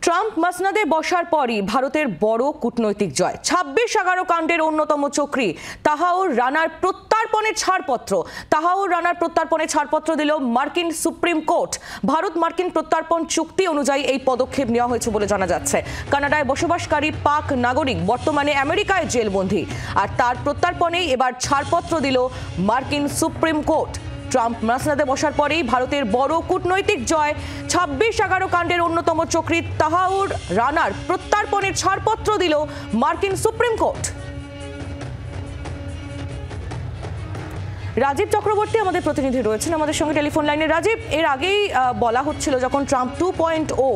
Trump মসনদে বসার পরই ভারতের বড় কূটনৈতিক জয়। 26-11 কাণ্ডের অন্যতম চক্রী তাহাউর রানার প্রত্যর্পণের ছাড়পত্র দিল মার্কিন সুপ্রিম কোর্ট। ভারত মার্কিন প্রত্যর্পণ চুক্তি অনুযায়ী এই পদক্ষেপ নেওয়া হয়েছে বলে জানা যাচ্ছে। কানাডায় বসবাসকারী পাক নাগরিক বর্তমানে আমেরিকায় জেলবন্দী, আর তার প্রত্যর্পণেই এবার ছাড়পত্র দিল মার্কিন সুপ্রিম কোর্ট। ট্রাম্প মসনদে বসার পরেই ভারতের বড় কূটনৈতিক জয়। 26-11 কাণ্ডের অন্যতম চক্রী তাহাউর রানার প্রত্যর্পণের ছাড়পত্র দিল মার্কিন সুপ্রিম কোর্ট। রাজীব চক্রবর্তী আমাদের প্রতিনিধি রয়েছেন আমাদের সঙ্গে টেলিফোন লাইনে। রাজীব, এর আগেই বলা হচ্ছিল যখন ট্রাম্প 2.0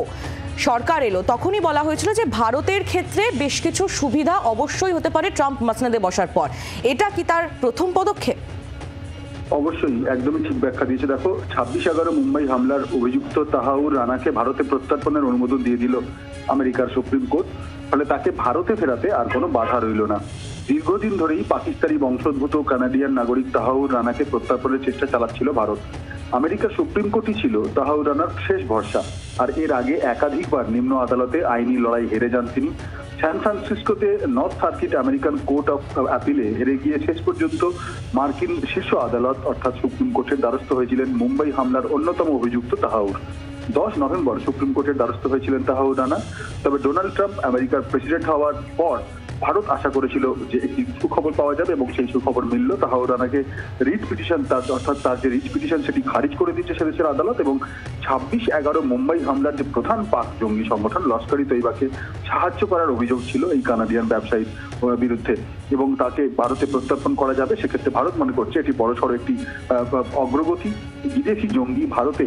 সরকার এলো তখনই বলা হয়েছিল যে ভারতের ক্ষেত্রে বেশ কিছু সুবিধা অবশ্যই হতে পারে ট্রাম্প মসনদে বসার পর। এটা কি তার প্রথম পদক্ষেপ? অবশ্যই, একদমই ঠিক ব্যাখ্যা দিয়েছে। দেখো, 26-11 মুম্বাই হামলার অভিযুক্ত তাহাউর রানাকে ভারতে প্রত্যর্পণের অনুমোদন দিয়ে দিল আমেরিকার সুপ্রিম কোর্ট। ফলে তাকে ভারতে ফেরাতে আর কোনো বাধা রইল না। দীর্ঘদিন ধরেই পাকিস্তানি বংশোদ্ভূত কানাডিয়ান নাগরিক তাহাউর রানাকে প্রত্যর্পণের চেষ্টা চালাচ্ছিল ভারত। আমেরিকার সুপ্রিম কোর্টই ছিল তাহাউর রানার শেষ ভরসা। আর এর আগে একাধিকবার নিম্ন আদালতে আইনি লড়াই হেরে যান তিনি। স্যান ফ্রান্সিসকোতে north circuit American court of অ্যাপিলে হেরে গিয়ে শেষ পর্যন্ত মার্কিন শীর্ষ আদালত অর্থাৎ সুপ্রিম কোর্টের দ্বারস্থ হয়েছিলেন মুম্বাই হামলার অন্যতম অভিযুক্ত তাহাউর। 10 নভেম্বর সুপ্রিম কোর্টের দ্বারস্থ হয়েছিলেন তাহাউর রানা। তবে ডোনাল্ড ট্রাম্প আমেরিকার প্রেসিডেন্ট হওয়ার পর ভারত আশা করেছিল যে একটি সুখবর পাওয়া যাবে, এবং সেই সুখবর মিলল। তাহাউর রানাকে রিট পিটিশন, অর্থাৎ তার যে রিট পিটিশন সেটি খারিজ করে দিচ্ছে সে দেশের আদালত। এবং 26-11 মুম্বাই হামলার যে প্রধান পাক জঙ্গি সংগঠন লস্কর-ই তৈবাকে সাহায্য করার অভিযোগ ছিল এই কানাডিয়ান ব্যবসায়ীর বিরুদ্ধে, এবং তাকে ভারতে প্রত্যর্পণ করা যাবে। সেক্ষেত্রে ভারত মনে করছে এটি বড়সড় একটি অগ্রগতি। বিদেশি জঙ্গি ভারতে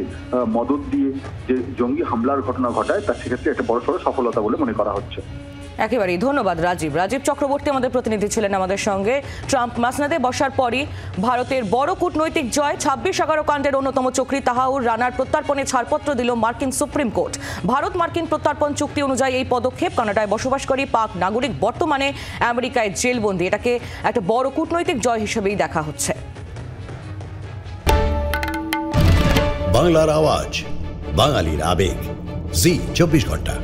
মদত দিয়ে যে জঙ্গি হামলার ঘটনা ঘটায় তার সেক্ষেত্রে একটা বড়সড় সফলতা বলে মনে করা হচ্ছে। একেবারেই ধন্যবাদ রাজীব চক্রবর্তী আমাদের প্রতিনিধি ছিলেন আমাদের সঙ্গে। ট্রাম্প মসনদে বসার পরই ভারতের বড় কূটনৈতিক জয়। 26-11 কাণ্ডের অন্যতম চক্রী তাহাউর রানার প্রত্যর্পণের ছাড়পত্র দিল মার্কিন সুপ্রিম কোর্ট। ভারত মার্কিন প্রত্যর্পণ চুক্তি অনুযায়ী এই পদক্ষেপ। কানাডায় বসবাসকারী পাক নাগরিক বর্তমানে আমেরিকায় জেলবন্দী। এটাকে একটা বড় কূটনৈতিক জয় হিসেবেই দেখা হচ্ছে। বাংলার আওয়াজ, বাঙালির আবেগ, জি 24 ঘন্টা।